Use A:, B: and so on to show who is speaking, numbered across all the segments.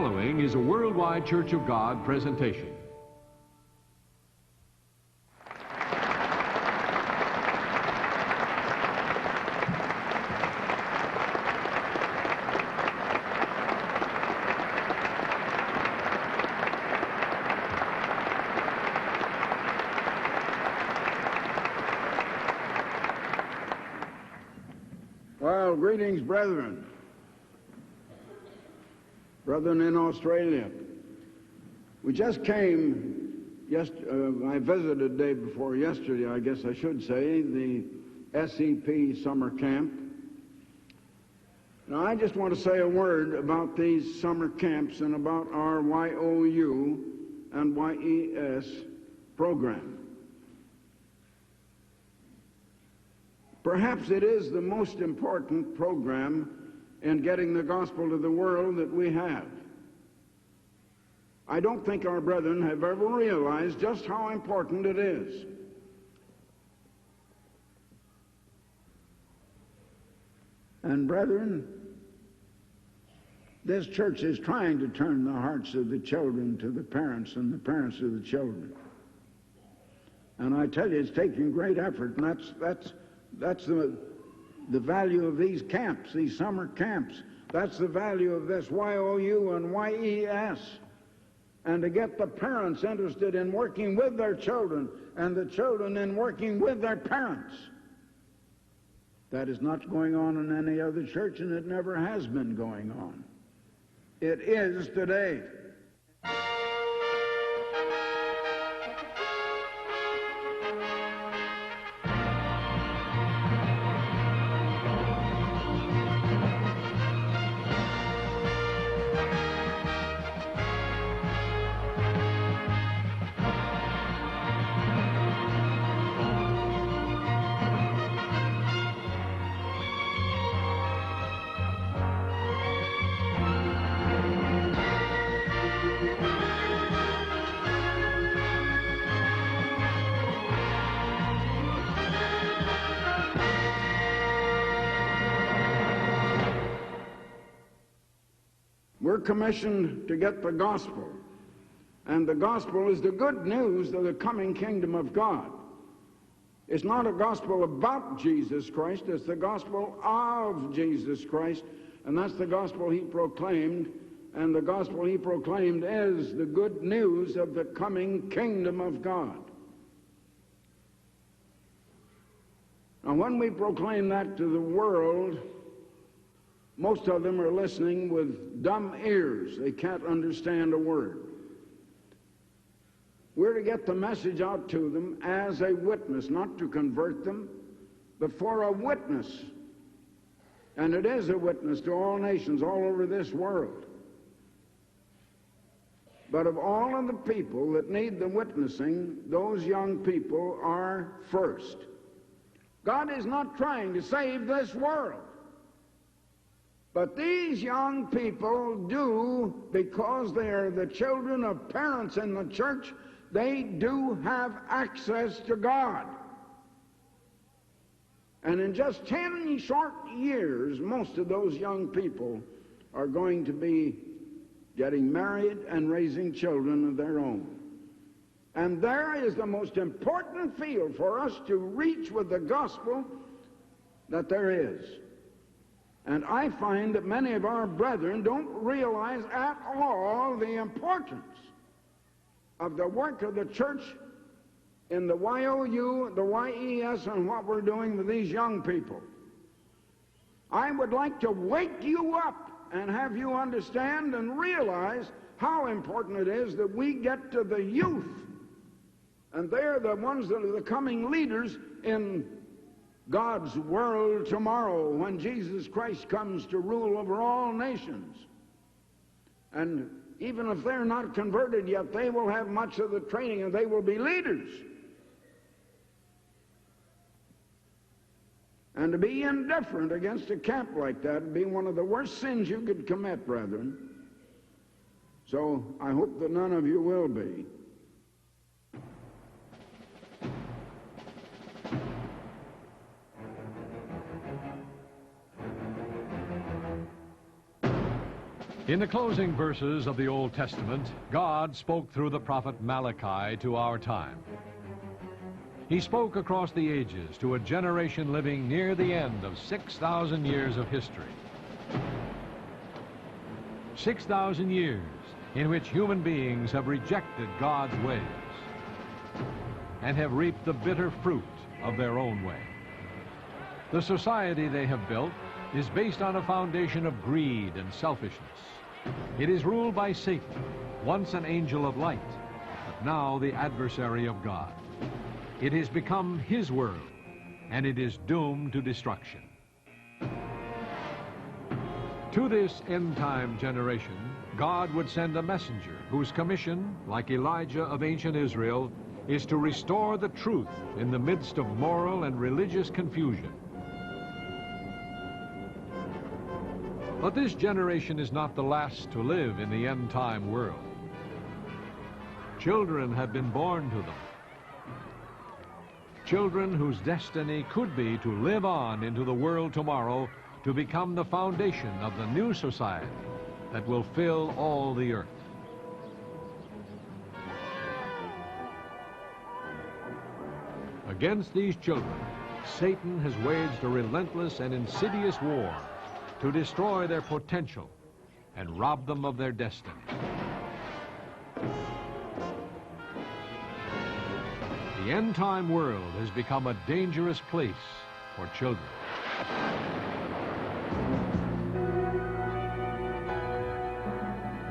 A: following is a Worldwide Church of God presentation.
B: Well, greetings, brethren. Brethren in Australia. We just came, I visited day before yesterday, I guess I should say, the SEP summer camp. Now, I just want to say a word about these summer camps and about our YOU and YES program. Perhaps it is the most important program in getting the gospel to the world that we have. I don't think our brethren have ever realized just how important it is. And brethren, this church is trying to turn the hearts of the children to the parents and the parents to the children. And I tell you, it's taking great effort, and that's the value of these camps, these summer camps. That's the value of this YOU and YES. And to get the parents interested in working with their children and the children in working with their parents. That is not going on in any other church, and it never has been going on. It is today. We're commissioned to get the gospel, and the gospel is the good news of the coming kingdom of God. It's not a gospel about Jesus Christ, it's the gospel of Jesus Christ, and that's the gospel he proclaimed, and the gospel he proclaimed is the good news of the coming kingdom of God. Now, when we proclaim that to the world, most of them are listening with dumb ears. They can't understand a word. We're to get the message out to them as a witness, not to convert them, but for a witness. And it is a witness to all nations all over this world. But of all of the people that need the witnessing, those young people are first. God is not trying to save this world. But these young people do, because they are the children of parents in the church, they do have access to God. And in just 10 short years, most of those young people are going to be getting married and raising children of their own. And there is the most important field for us to reach with the gospel that there is. And I find that many of our brethren don't realize at all the importance of the work of the church in the YOU, the YES, and what we're doing with these young people. I would like to wake you up and have you understand and realize how important it is that we get to the youth. And they're the ones that are the coming leaders in God's world tomorrow when Jesus Christ comes to rule over all nations. And even if they're not converted yet, they will have much of the training and they will be leaders. And to be indifferent against a camp like that would be one of the worst sins you could commit, brethren. So I hope that none of you will be.
A: In the closing verses of the Old Testament, God spoke through the prophet Malachi to our time. He spoke across the ages to a generation living near the end of 6,000 years of history. 6,000 years in which human beings have rejected God's ways and have reaped the bitter fruit of their own way. The society they have built is based on a foundation of greed and selfishness. It is ruled by Satan, once an angel of light, but now the adversary of God. It has become his world, and it is doomed to destruction. To this end-time generation, God would send a messenger whose commission, like Elijah of ancient Israel, is to restore the truth in the midst of moral and religious confusion. But this generation is not the last to live in the end-time world. Children have been born to them. Children whose destiny could be to live on into the world tomorrow to become the foundation of the new society that will fill all the earth. Against these children, Satan has waged a relentless and insidious war to destroy their potential and rob them of their destiny. The end-time world has become a dangerous place for children.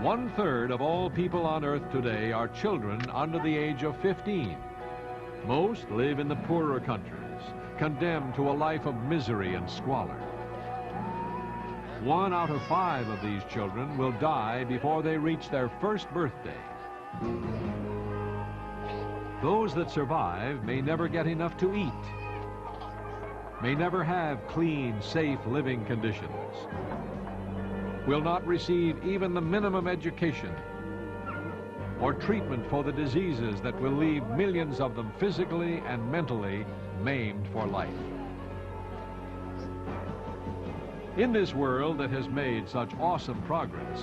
A: One-third of all people on earth today are children under the age of 15. Most live in the poorer countries, condemned to a life of misery and squalor. 1 out of 5 of these children will die before they reach their first birthday. Those that survive may never get enough to eat, may never have clean, safe living conditions, will not receive even the minimum education or treatment for the diseases that will leave millions of them physically and mentally maimed for life. In this world that has made such awesome progress,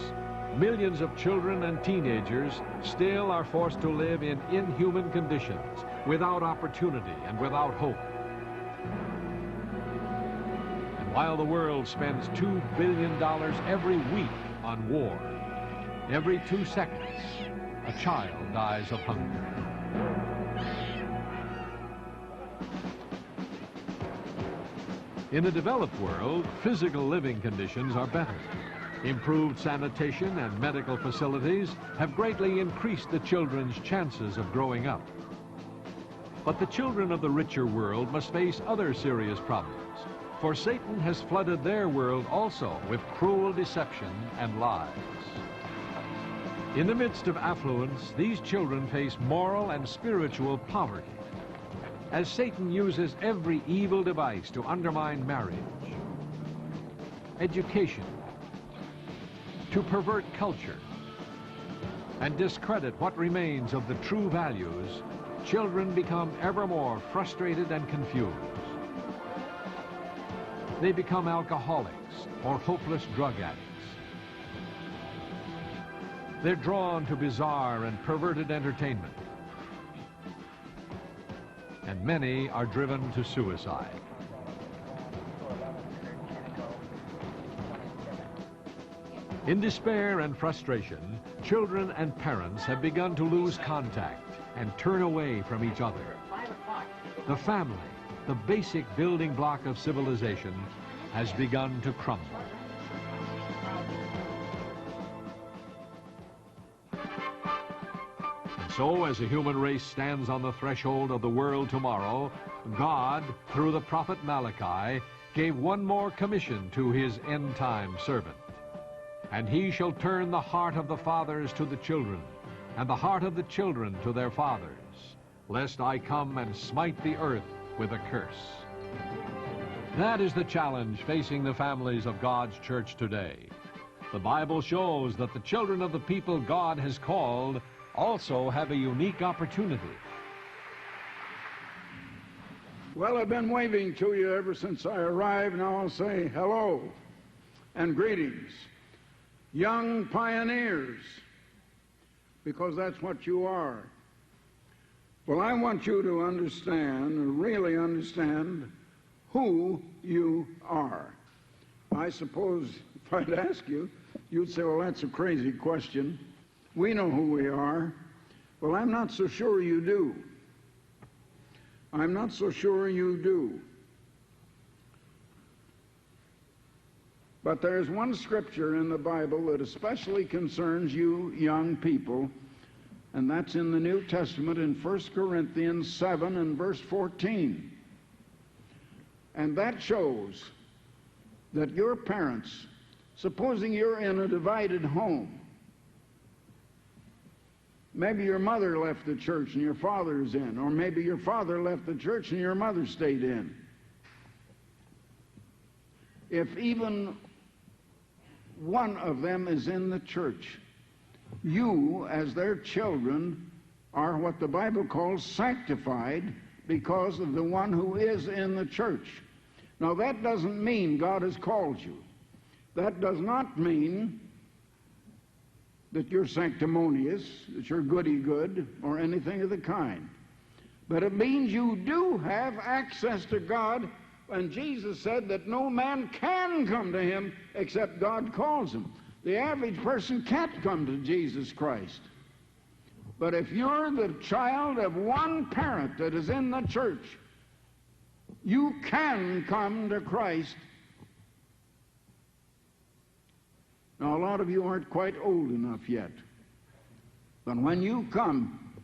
A: millions of children and teenagers still are forced to live in inhuman conditions, without opportunity and without hope. And while the world spends $2 billion every week on war, every 2 seconds, a child dies of hunger. In the developed world, physical living conditions are better. Improved sanitation and medical facilities have greatly increased the children's chances of growing up. But the children of the richer world must face other serious problems, for Satan has flooded their world also with cruel deception and lies. In the midst of affluence, these children face moral and spiritual poverty, as Satan uses every evil device to undermine marriage, education, to pervert culture, and discredit what remains of the true values. Children become ever more frustrated and confused. They become alcoholics or hopeless drug addicts. They're drawn to bizarre and perverted entertainment. And many are driven to suicide. In despair and frustration, children and parents have begun to lose contact and turn away from each other. The family, the basic building block of civilization, has begun to crumble. And so, as the human race stands on the threshold of the world tomorrow, God, through the prophet Malachi, gave one more commission to his end-time servant. And he shall turn the heart of the fathers to the children, and the heart of the children to their fathers, lest I come and smite the earth with a curse. That is the challenge facing the families of God's church today. The Bible shows that the children of the people God has called also have a unique opportunity.
B: Well, I've been waving to you ever since I arrived. Now I'll say hello and greetings. young pioneers, because that's what you are. Well, I want you to understand, and really understand, who you are. I suppose if I'd ask you, you'd say, well, that's a crazy question. We know who we are. Well, I'm not so sure you do. I'm not so sure you do. But there's one scripture in the Bible that especially concerns you young people, and that's in the New Testament in 1 Corinthians 7 and verse 14. And that shows that your parents, supposing you're in a divided home, maybe your mother left the church and your father's in, or maybe your father left the church and your mother stayed in. If even one of them is in the church, you, as their children, are what the Bible calls sanctified because of the one who is in the church. Now, that doesn't mean God has called you. That does not mean that you're sanctimonious, that you're goody-good, or anything of the kind. But it means you do have access to God, and Jesus said that no man can come to him except God calls him. The average person can't come to Jesus Christ. But if you're the child of one parent that is in the church, you can come to Christ. Now, a lot of you aren't quite old enough yet. But when you come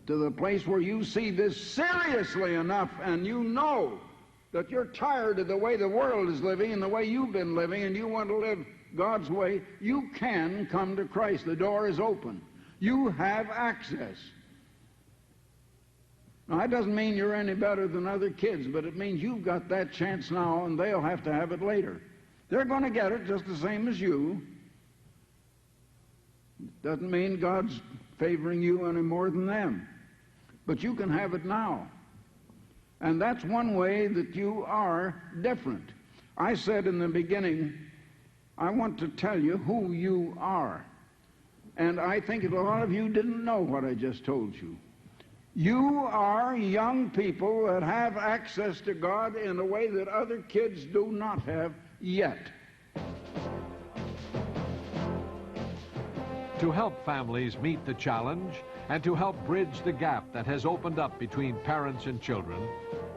B: to the place where you see this seriously enough and you know that you're tired of the way the world is living and the way you've been living and you want to live God's way, you can come to Christ. The door is open. You have access. Now, that doesn't mean you're any better than other kids, but it means you've got that chance now and they'll have to have it later. They're going to get it just the same as you. Doesn't mean God's favoring you any more than them. But you can have it now. And that's one way that you are different. I said in the beginning, I want to tell you who you are. And I think that a lot of you didn't know what I just told you. You are young people that have access to God in a way that other kids do not have yet.
A: To help families meet the challenge and to help bridge the gap that has opened up between parents and children,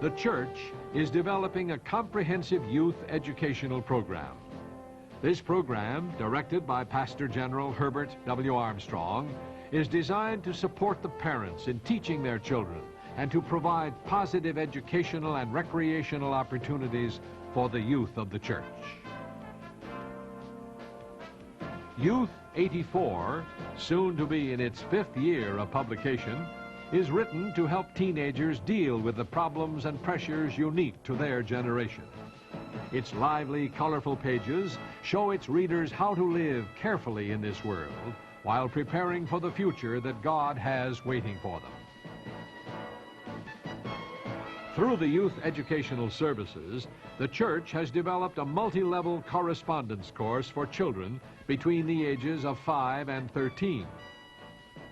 A: the church is developing a comprehensive youth educational program. This program, directed by Pastor General Herbert W. Armstrong, is designed to support the parents in teaching their children and to provide positive educational and recreational opportunities for the youth of the church. Youth 84, soon to be in its 5th year of publication, is written to help teenagers deal with the problems and pressures unique to their generation. Its lively, colorful pages show its readers how to live carefully in this world while preparing for the future that God has waiting for them. Through the youth educational services, the church has developed a multi-level correspondence course for children between the ages of 5 and 13.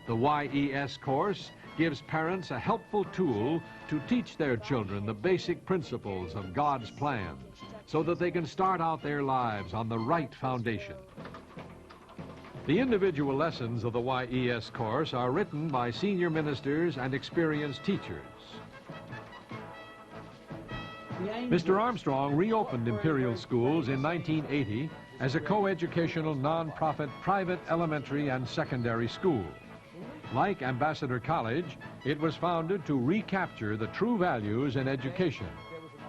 A: The YES course gives parents a helpful tool to teach their children the basic principles of God's plans so that they can start out their lives on the right foundation. The individual lessons of the YES course are written by senior ministers and experienced teachers. Mr. Armstrong reopened Imperial Schools in 1980 as a co-educational non-profit private elementary and secondary school. Like Ambassador College, it was founded to recapture the true values in education.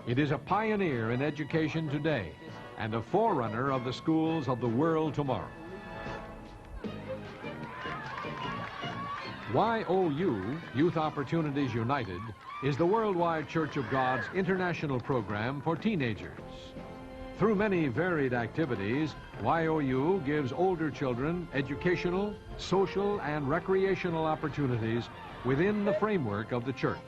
A: It is a pioneer in education today and a forerunner of the schools of the world tomorrow. YOU, Youth Opportunities United, is the Worldwide Church of God's international program for teenagers. Through many varied activities, YOU gives older children educational, social, and recreational opportunities within the framework of the church.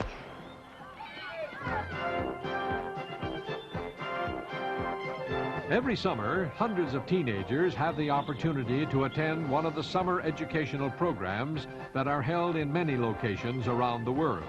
A: Every summer, hundreds of teenagers have the opportunity to attend one of the summer educational programs that are held in many locations around the world.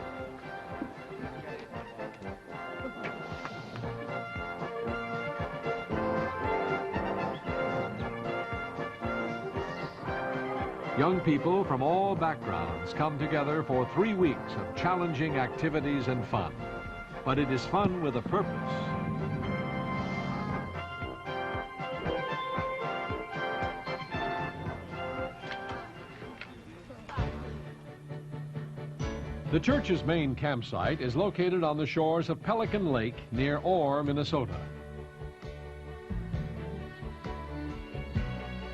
A: Young people from all backgrounds come together for 3 weeks of challenging activities and fun. But it is fun with a purpose. The church's main campsite is located on the shores of Pelican Lake near Orr, Minnesota.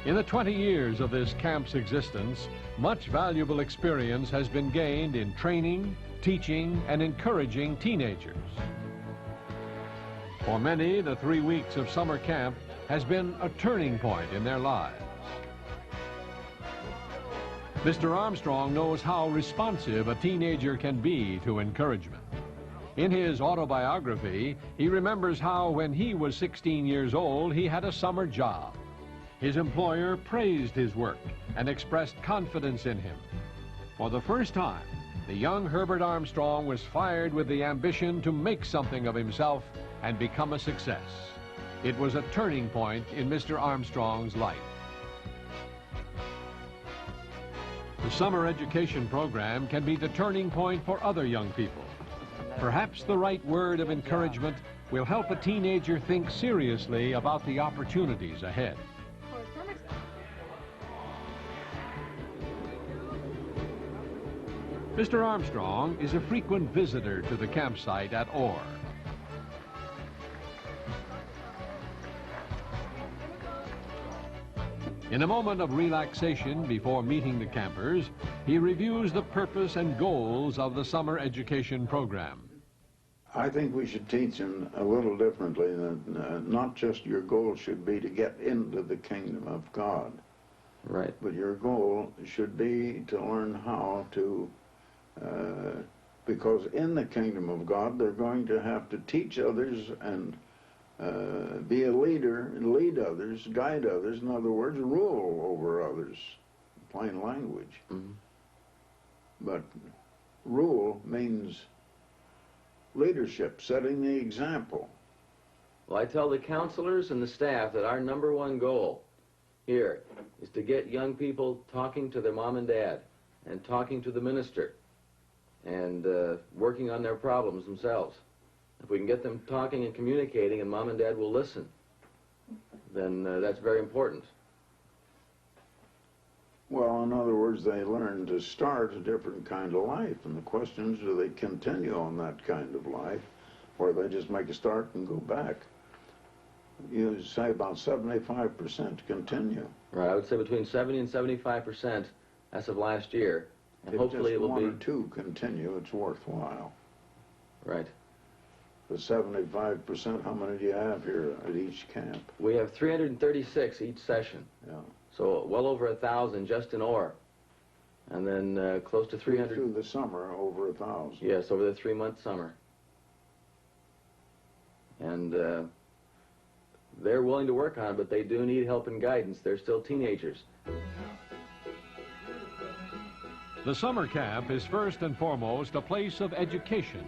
A: In the 20 years of this camp's existence, much valuable experience has been gained in training, teaching, and encouraging teenagers. For many, the 3 weeks of summer camp has been a turning point in their lives. Mr. Armstrong knows how responsive a teenager can be to encouragement. In his autobiography, he remembers how when he was 16 years old, he had a summer job. His employer praised his work and expressed confidence in him. For the first time, the young Herbert Armstrong was fired with the ambition to make something of himself and become a success. It was a turning point in Mr. Armstrong's life. The summer education program can be the turning point for other young people. Perhaps the right word of encouragement will help a teenager think seriously about the opportunities ahead. Mr. Armstrong is a frequent visitor to the campsite at Orr. In a moment of relaxation before meeting the campers, he reviews the purpose and goals of the summer education program.
B: I think we should teach them a little differently, that not just your goal should be to get into the kingdom of God.
C: Right.
B: But your goal should be to learn how to, because in the kingdom of God, they're going to have to teach others and be a leader, lead others, guide others, in other words, rule over others, plain language.
C: Mm-hmm.
B: But rule means leadership, setting the example.
C: Well, I tell the counselors and the staff that our #1 goal here is to get young people talking to their mom and dad and talking to the minister and working on their problems themselves. If we can get them talking and communicating and mom and dad will listen, then that's very important.
B: Well, in other words, they learn to start a different kind of life, and the question is, do they continue on that kind of life, or they just make a start and go back? You say about 75% continue.
C: Right, I would say between 70 and 75% as of last year, and hopefully it will be...
B: If just 1 or 2 continue, it's worthwhile.
C: Right.
B: The 75%, how many do you have here at each camp?
C: We have 336 each session.
B: Yeah.
C: So well over 1,000 just in Orr. And then close to 300...
B: Through the summer, over 1,000.
C: Yes, over the 3-month summer. And they're willing to work on it, but they do need help and guidance. They're still teenagers.
A: The summer camp is first and foremost a place of education.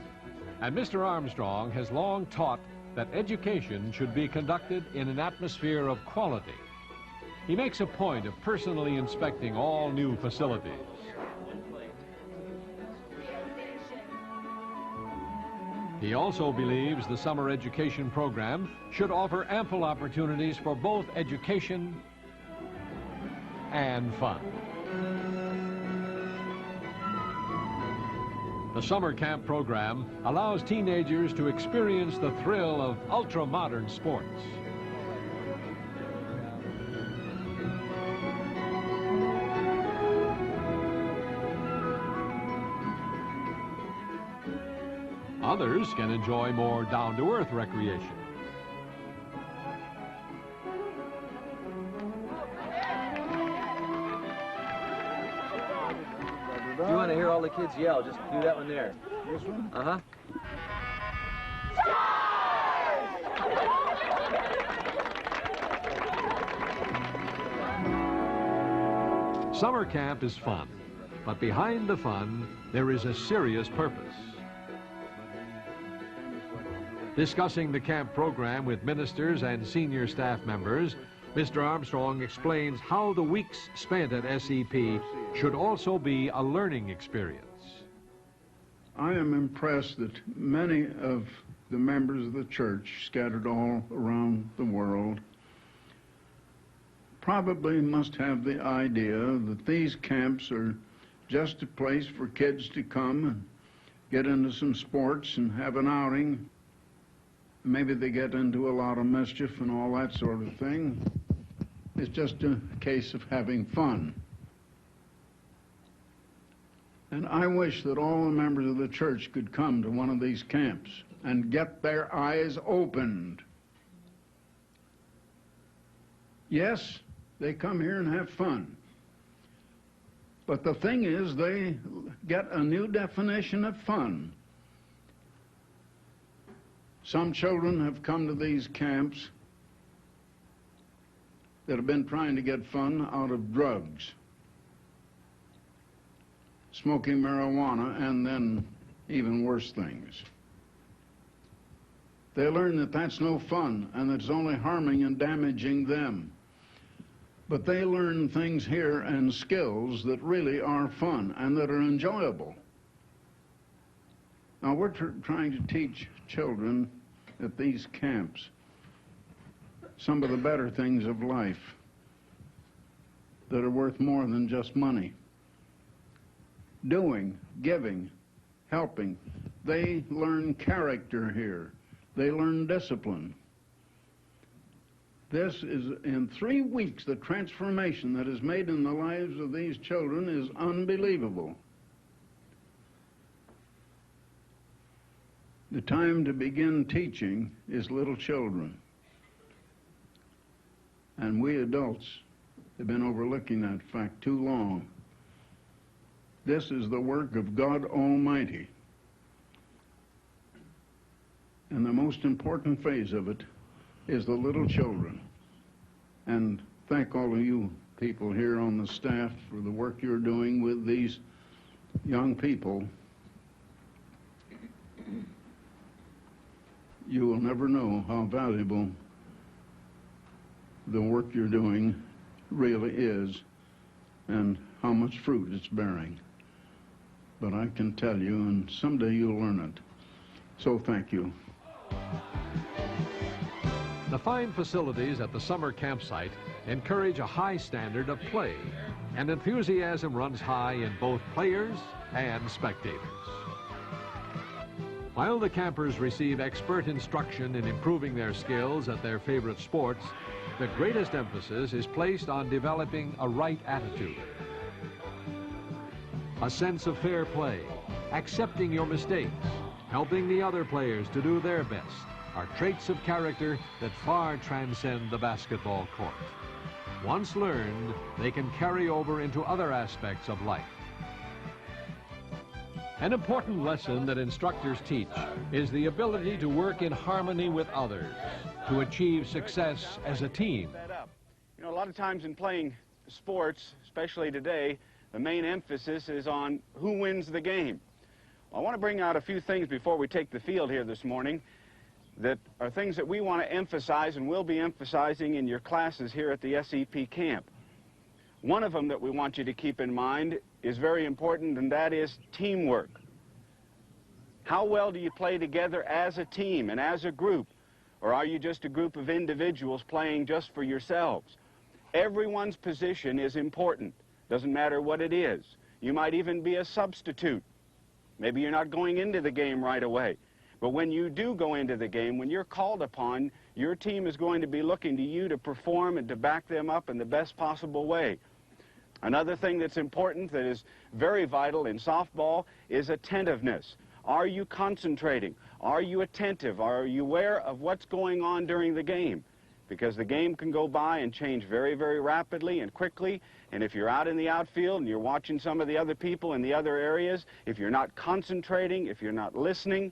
A: And Mr. Armstrong has long taught that education should be conducted in an atmosphere of quality. He makes a point of personally inspecting all new facilities. He also believes the summer education program should offer ample opportunities for both education and fun. The summer camp program allows teenagers to experience the thrill of ultra-modern sports. Others can enjoy more down-to-earth recreation.
C: If you want to hear all the kids yell, just do that one there.
B: This one?
C: Uh-huh.
A: Summer camp is fun, but behind the fun, there is a serious purpose. Discussing the camp program with ministers and senior staff members, Mr. Armstrong explains how the weeks spent at SEP should also be a learning experience.
B: I am impressed that many of the members of the church scattered all around the world probably must have the idea that these camps are just a place for kids to come and get into some sports and have an outing. Maybe they get into a lot of mischief and all that sort of thing. It's just a case of having fun. And I wish that all the members of the church could come to one of these camps and get their eyes opened. Yes, they come here and have fun. But the thing is, they get a new definition of fun. Some children have come to these camps that have been trying to get fun out of drugs, smoking marijuana, and then even worse things. They learn that that's no fun and that it's only harming and damaging them. But they learn things here and skills that really are fun and that are enjoyable. Now, we're trying to teach children at these camps some of the better things of life that are worth more than just money. Doing, giving, helping. They learn character here. They learn discipline. This is, in 3 weeks, the transformation that is made in the lives of these children is unbelievable. The time to begin teaching is little children. And we adults have been overlooking that fact too long. This is the work of God Almighty. And the most important phase of it is the little children. And thank all of you people here on the staff for the work you're doing with these young people. You will never know how valuable the work you're doing really is and how much fruit it's bearing. But I can tell you, and someday you'll learn it. So thank you.
A: The fine facilities at the summer campsite encourage a high standard of play, and enthusiasm runs high in both players and spectators. While the campers receive expert instruction in improving their skills at their favorite sports, the greatest emphasis is placed on developing a right attitude. A sense of fair play, accepting your mistakes, helping the other players to do their best, are traits of character that far transcend the basketball court. Once learned, they can carry over into other aspects of life. An important lesson that instructors teach is the ability to work in harmony with others, to achieve success as a team.
D: You know, a lot of times in playing sports, especially today, the main emphasis is on who wins the game. Well, I want to bring out a few things before we take the field here this morning that are things that we want to emphasize and will be emphasizing in your classes here at the SEP camp. One of them that we want you to keep in mind is very important, and that is teamwork. How well do you play together as a team and as a group? Or are you just a group of individuals playing just for yourselves? Everyone's position is important. Doesn't matter what it is. You might even be a substitute. Maybe you're not going into the game right away. But when you do go into the game, when you're called upon, your team is going to be looking to you to perform and to back them up in the best possible way. Another thing that's important, that is very vital in softball, is attentiveness. Are you concentrating? Are you attentive? Are you aware of what's going on during the game? Because the game can go by and change very, very rapidly and quickly. And if you're out in the outfield and you're watching some of the other people in the other areas, if you're not concentrating, if you're not listening,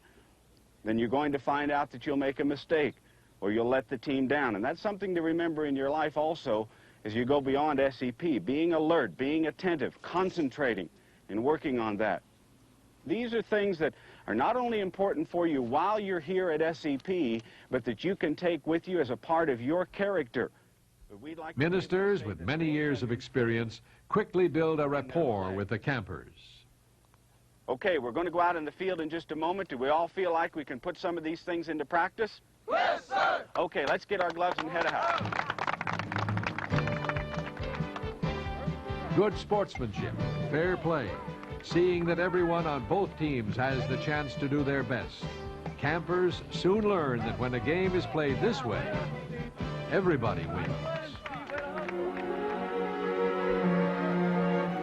D: then you're going to find out that you'll make a mistake or you'll let the team down. And that's something to remember in your life also as you go beyond SEP, being alert, being attentive, concentrating, and working on that. These are things that are not only important for you while you're here at SEP, but that you can take with you as a part of your character.
A: Ministers with many years of experience quickly build a rapport with the campers.
D: Okay, we're going to go out in the field in just a moment. Do we all feel like we can put some of these things into practice?
E: Yes, sir!
D: Okay, let's get our gloves and head out.
A: Good sportsmanship, fair play, seeing that everyone on both teams has the chance to do their best. Campers soon learn that when a game is played this way, everybody wins.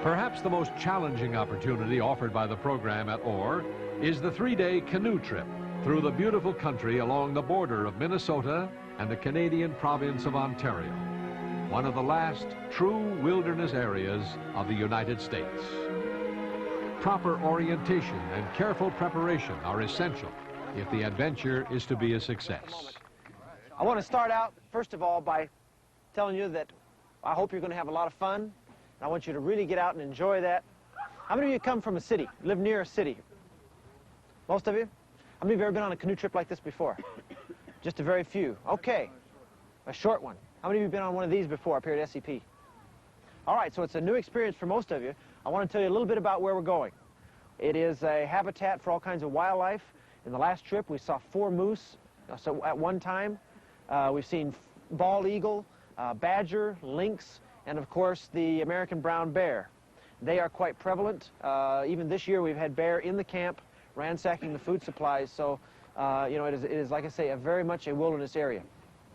A: Perhaps the most challenging opportunity offered by the program at Orr is the 3-day canoe trip through the beautiful country along the border of Minnesota and the Canadian province of Ontario, one of the last true wilderness areas of the United States. Proper orientation and careful preparation are essential if the adventure is to be a success.
F: I want to start out, first of all, by telling you that I hope you're going to have a lot of fun. I want you to really get out and enjoy that. How many of you come from a city, live near a city? Most of you? How many of you have ever been on a canoe trip like this before? Just a very few. Okay, a short one. How many of you have been on one of these before up here at SEP? All right, so it's a new experience for most of you. I want to tell you a little bit about where we're going. It is a habitat for all kinds of wildlife. In the last trip, we saw 4 moose so at one time. We've seen bald eagle, badger, lynx, and of course the American brown bear. They are quite prevalent. Even this year we've had bear in the camp ransacking the food supplies, so you know, it is, like I say, very much a wilderness area.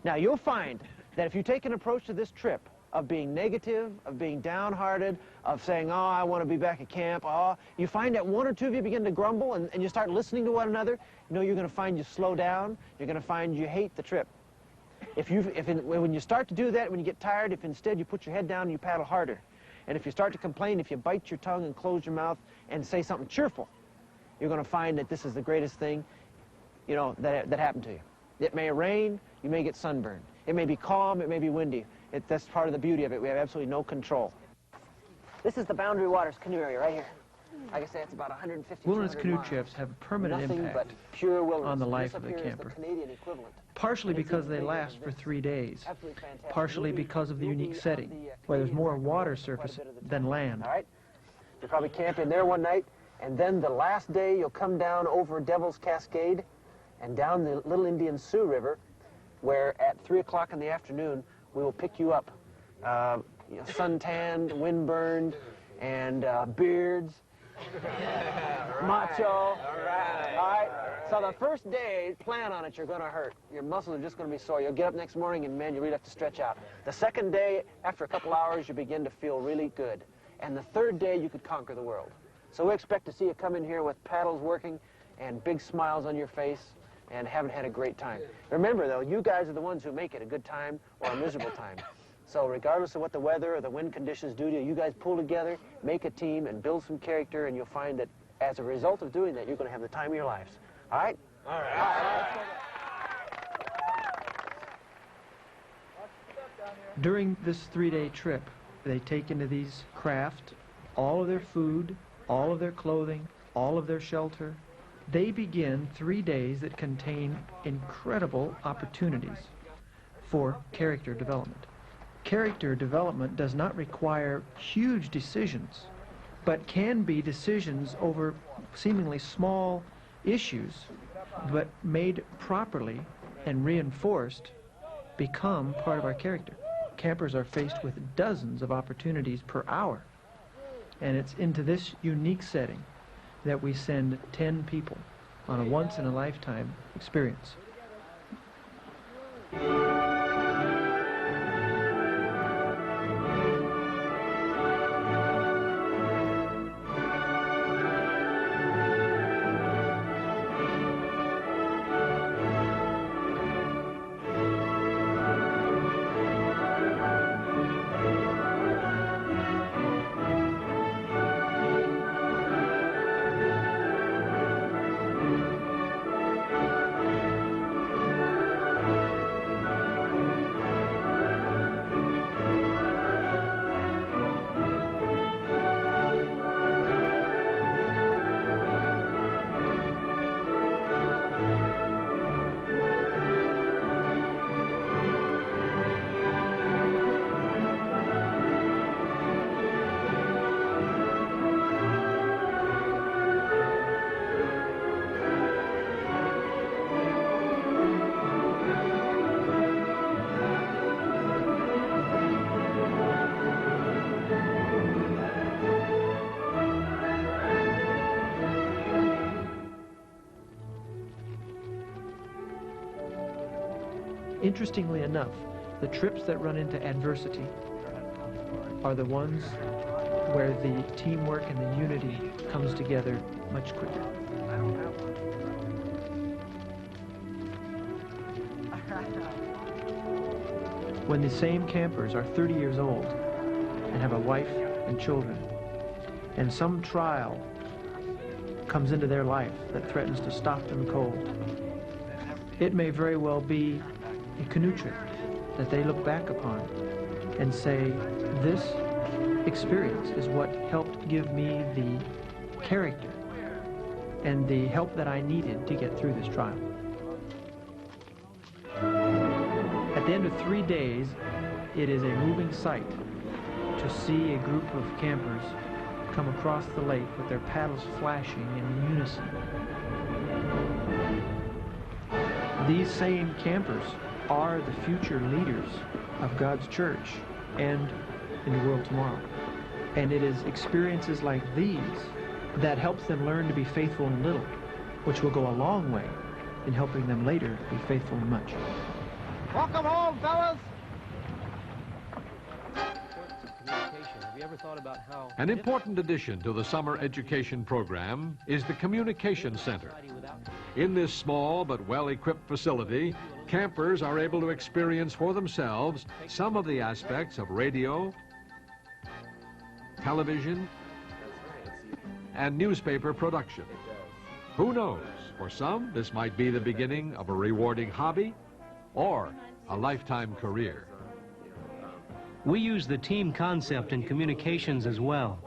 F: Now you'll find that if you take an approach to this trip of being negative, of being downhearted, of saying, oh, I want to be back at camp, oh, you find that 1 or 2 of you begin to grumble and you start listening to one another, you know, you're going to find you slow down, you're going to find you hate the trip. When you start to do that, when you get tired, if instead you put your head down and you paddle harder, and if you start to complain, if you bite your tongue and close your mouth and say something cheerful, you're going to find that this is the greatest thing, you know, that happened to you. It may rain, you may get sunburned. It may be calm, it may be windy. That's part of the beauty of it. We have absolutely no control. This is the Boundary Waters canoe area right here. Like I say, it's about 150
G: Wilderness canoe
F: miles.
G: trips have a permanent
F: Nothing
G: impact
F: but pure wilderness.
G: on the life
F: This
G: of
F: up
G: the
F: here is
G: camper.
F: Canadian equivalent.
G: Partially
F: And it's
G: because
F: even
G: they
F: bigger
G: last
F: than
G: for
F: this.
G: 3 days,
F: Absolutely fantastic.
G: partially
F: You'll be-
G: because of the
F: you'll
G: unique
F: be
G: setting,
F: on the,
G: where there's
F: Canadian
G: more
F: record
G: water
F: quite a
G: surface
F: bit of the
G: than
F: time.
G: land.
F: All right? You'll probably camp in there one night, and then the last day you'll come down over Devil's Cascade and down the Little Indian Sioux River, where at 3 o'clock in the afternoon we will pick you up, you know, suntanned, windburned, and beards, macho. All right. So the first day, plan on it, you're going to hurt. Your muscles are just going to be sore. You'll get up next morning and, man, you really have to stretch out. The second day, after a couple hours, you begin to feel really good. And the third day, you could conquer the world. So we expect to see you come in here with paddles working and big smiles on your face and haven't had a great time. Remember, though, you guys are the ones who make it a good time or a miserable time. So regardless of what the weather or the wind conditions do to you, you guys pull together, make a team, and build some character, and you'll find that as a result of doing that, you're going to have the time of your lives. All right? All right. All right.
G: During this 3-day trip, they take into these craft all of their food, all of their clothing, all of their shelter. They begin 3 days that contain incredible opportunities for character development. Character development does not require huge decisions, but can be decisions over seemingly small issues, but made properly and reinforced, become part of our character. Campers are faced with dozens of opportunities per hour, and it's into this unique setting that we send 10 people on a once-in-a-lifetime experience. Interestingly enough, the trips that run into adversity are the ones where the teamwork and the unity comes together much quicker. When the same campers are 30 years old and have a wife and children, and some trial comes into their life that threatens to stop them cold, it may very well be a canoe trip that they look back upon and say, this experience is what helped give me the character and the help that I needed to get through this trial. At the end of 3 days, it is a moving sight to see a group of campers come across the lake with their paddles flashing in unison. These same campers are the future leaders of God's church and in the world tomorrow. And it is experiences like these that helps them learn to be faithful in little, which will go a long way in helping them later be faithful in much.
F: Welcome home, fellas!
E: Have you ever thought about how
A: An important addition to the summer education program is the Communication Center. In this small but well-equipped facility, campers are able to experience for themselves some of the aspects of radio, television, and newspaper production. Who knows, for some, this might be the beginning of a rewarding hobby or a lifetime career.
E: we use the team concept in communications as well.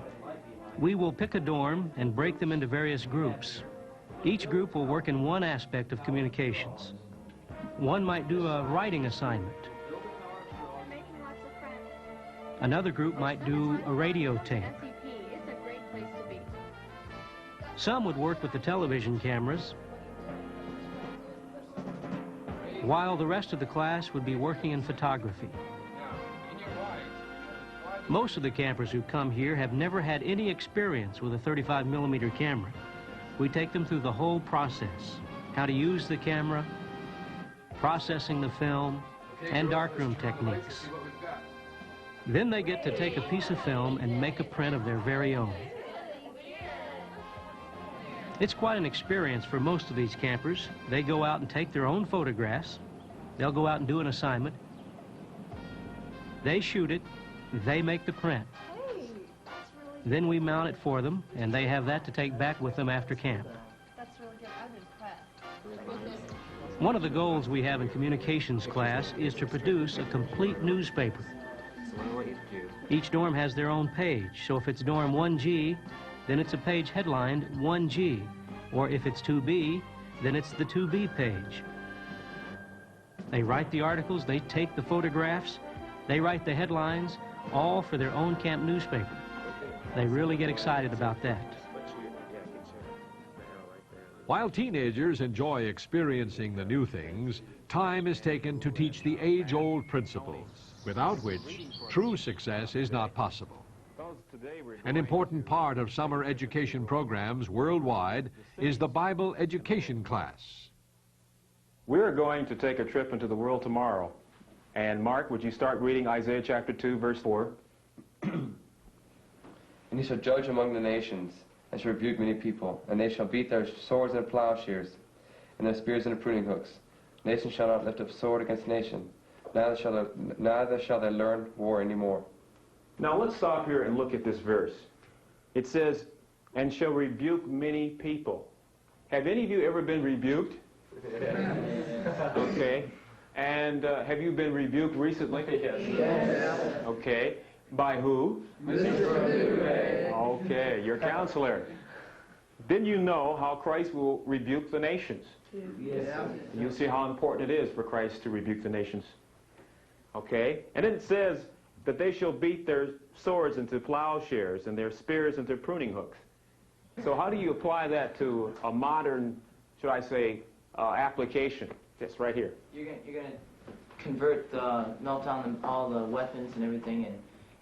E: We will pick a dorm and break them into various groups. Each group will work in one aspect of communications. One might do a writing assignment. Another group might do a radio tape. Some would work with the television cameras, while the rest of the class would be working in photography. Most of the campers who come here have never had any experience with a 35mm camera. We take them through the whole process: how to use the camera, processing the film, and darkroom techniques. Then they get to take a piece of film and make a print of their very own. It's quite an experience for most of these campers. They go out and take their own photographs. They'll go out and do an assignment. They shoot it. They make the print. Then we mount it for them, and they have that to take back with them after camp.
H: That's really good. I'm impressed.
E: One of the goals we have in communications class is to produce a complete newspaper. Each dorm has their own page, so if it's dorm 1G, then it's a page headlined 1G, or if it's 2B, then it's the 2B page. They write the articles, they take the photographs, they write the headlines, all for their own camp newspaper. They really get excited about that.
A: While teenagers enjoy experiencing the new things, time is taken to teach the age-old principles, without which true success is not possible. An important part of summer education programs worldwide is the Bible education class.
I: We're going to take a trip into the world tomorrow. And Mark, would you start reading Isaiah chapter 2, verse 4?
J: And he shall judge among the nations, and shall rebuke many people, and they shall beat their swords and plowshares, and their spears and pruning hooks. Nation shall not lift up sword against nation, neither shall they learn war anymore.
I: Now let's stop here and look at this verse. It says, and shall rebuke many people. Have any of you ever been rebuked? Okay. And have you been rebuked recently?
J: Yes.
I: Okay. By who? Okay, your counselor. Then you know how Christ will rebuke the nations.
J: Yes.
I: You'll see how important it is for Christ to rebuke the nations. Okay? And then it says that they shall beat their swords into plowshares and their spears into pruning hooks. So how do you apply that to a modern, should I say, application? Yes, right here.
K: You're going to convert, melt down all the weapons and everything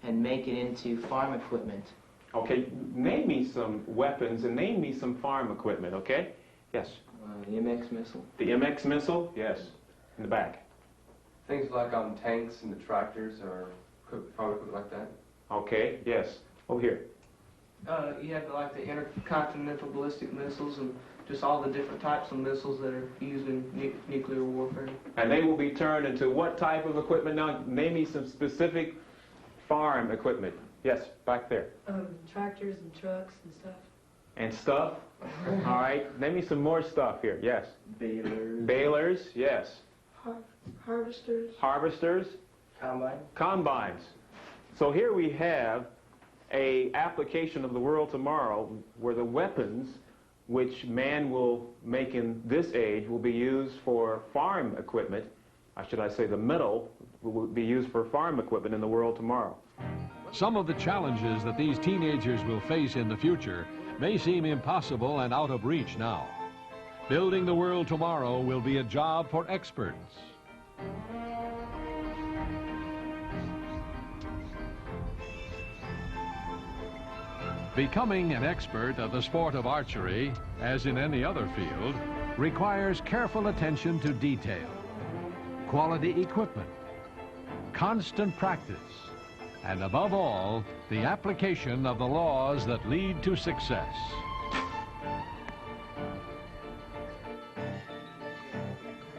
K: and make it into farm equipment.
I: Okay, name me some weapons and name me some farm equipment, okay? Yes.
K: The MX missile.
I: The MX missile? Yes. In the back.
J: Things like tanks and the tractors or farm equipment like that.
I: Okay, yes. Over here.
K: You have like the intercontinental ballistic missiles and just all the different types of missiles that are used in nuclear warfare.
I: And they will be turned into what type of equipment? Now, name me some specific farm equipment. Yes, back there.
L: Tractors and trucks and stuff.
I: And stuff? All right. Name me some more stuff here. Yes.
K: Balers.
I: Balers, yes.
L: Harvesters.
I: Harvesters.
K: Combine.
I: Combines. So here we have a application of the world tomorrow where the weapons which man will make in this age will be used for farm equipment. Or should I say the metal will be used for farm equipment in the world tomorrow.
A: Some of the challenges that these teenagers will face in the future may seem impossible and out of reach now. Building the world tomorrow will be a job for experts. Becoming an expert of the sport of archery, as in any other field, requires careful attention to detail, quality equipment, constant practice, and above all, the application of the laws that lead to success.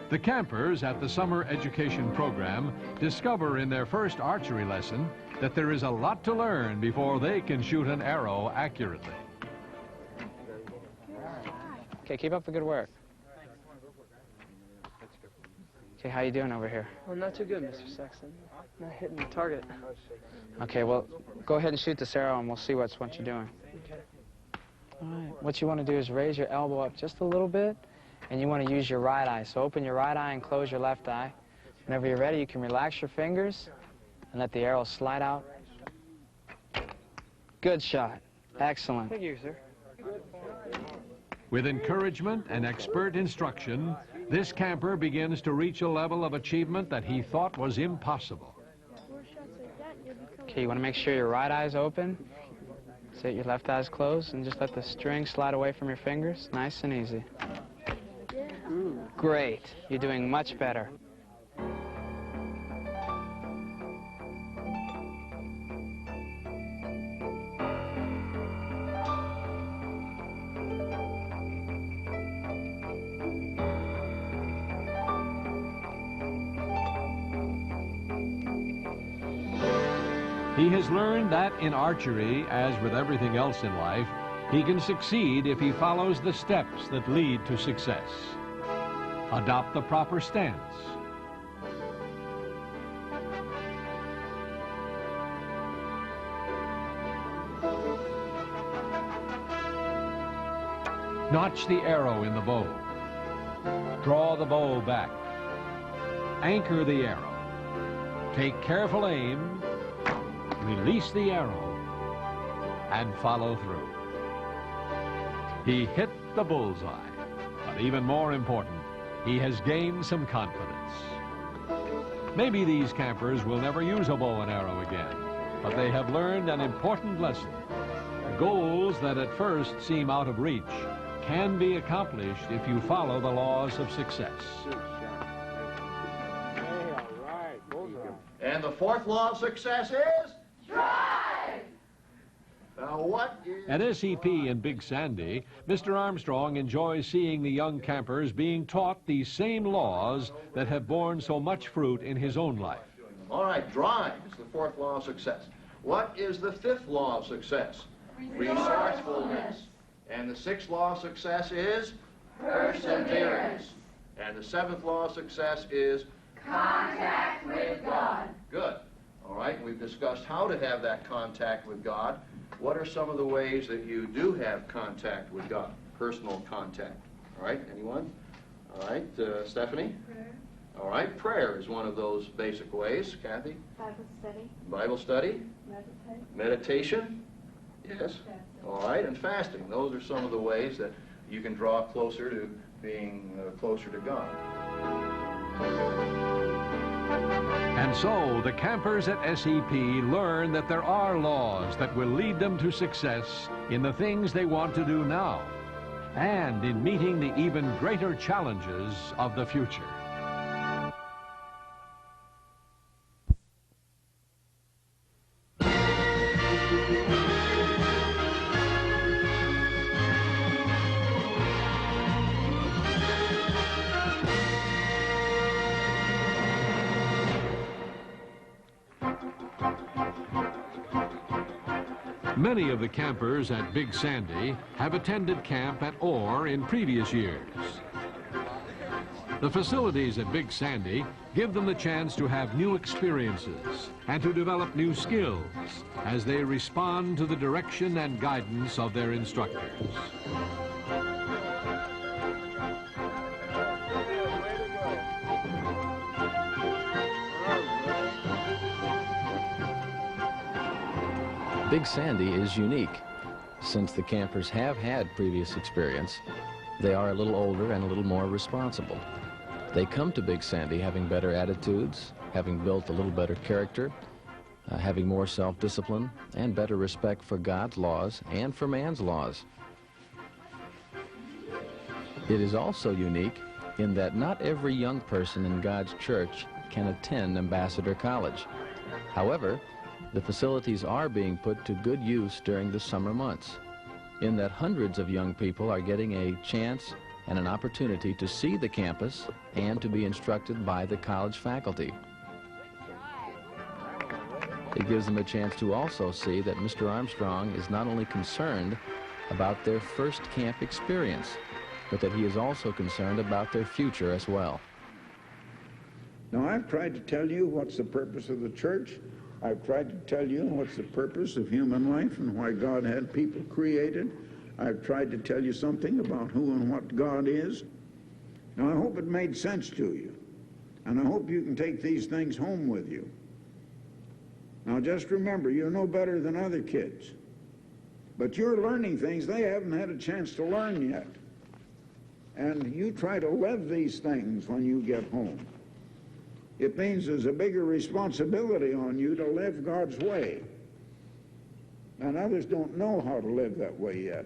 A: The campers at the summer education program discover in their first archery lesson that there is a lot to learn before they can shoot an arrow accurately.
M: Okay, keep up the good work. Okay, how you doing over here?
L: Well, not too good, Mr. Sexton. Not hitting the target.
M: Okay, well, go ahead and shoot this arrow and we'll see what you're doing.
L: Okay.
M: All right, what you want to do is raise your elbow up just a little bit, and you want to use your right eye. So open your right eye and close your left eye. Whenever you're ready, you can relax your fingers and let the arrow slide out. Good shot. Excellent.
L: Thank you, sir.
A: With encouragement and expert instruction, this camper begins to reach a level of achievement that he thought was impossible.
M: Okay, you want to make sure your right eye's open. Sit your left eye's closed and just let the string slide away from your fingers. Nice and easy. Great. You're doing much better.
A: He has learned that in archery, as with everything else in life, he can succeed if he follows the steps that lead to success. Adopt the proper stance. Notch the arrow in the bow. Draw the bow back. Anchor the arrow. Take careful aim. Release the arrow and follow through. He hit the bullseye, but even more important, he has gained some confidence. Maybe these campers will never use a bow and arrow again, but they have learned an important lesson. Goals that at first seem out of reach can be accomplished if you follow the laws of success.
N: And the fourth law of success is? Try! Now what is...
A: At SEP in Big Sandy, Mr. Armstrong enjoys seeing the young campers being taught these same laws that have borne so much fruit in his own life.
N: All right, drive is the fourth law of success. What is the fifth law of success? Resourcefulness. And the sixth law of success is? Perseverance. And the seventh law of success is? Contact with God. Good. All right, we've discussed how to have that contact with God. What are some of the ways that you do have contact with God? Personal contact. All right, anyone? All right, Stephanie?
H: Prayer.
N: All right, prayer is one of those basic ways. Kathy?
H: Bible study.
N: Bible study?
H: Meditate.
N: Meditation? Yes.
H: Fasting.
N: All right, and fasting. Those are some of the ways that you can draw closer to being closer to God.
A: And so the campers at SEP learn that there are laws that will lead them to success in the things they want to do now and in meeting the even greater challenges of the future. Many of the campers at Big Sandy have attended camp at Orr in previous years. The facilities at Big Sandy give them the chance to have new experiences and to develop new skills as they respond to the direction and guidance of their instructors.
O: Big Sandy is unique. Since the campers have had previous experience, they are a little older and a little more responsible. They come to Big Sandy having better attitudes, having built a little better character, having more self-discipline, and better respect for God's laws and for man's laws. It is also unique in that not every young person in God's church can attend Ambassador College. However, the facilities are being put to good use during the summer months, in that hundreds of young people are getting a chance and an opportunity to see the campus and to be instructed by the college faculty. It gives them a chance to also see that Mr. Armstrong is not only concerned about their first camp experience, but that he is also concerned about their future as well.
B: Now, I've tried to tell you what's the purpose of the church. I've tried to tell you what's the purpose of human life and why God had people created. I've tried to tell you something about who and what God is. Now, I hope it made sense to you, and I hope you can take these things home with you. Now, just remember, you're no better than other kids, but you're learning things they haven't had a chance to learn yet. And you try to live these things when you get home. It means there's a bigger responsibility on you to live God's way. And others don't know how to live that way yet.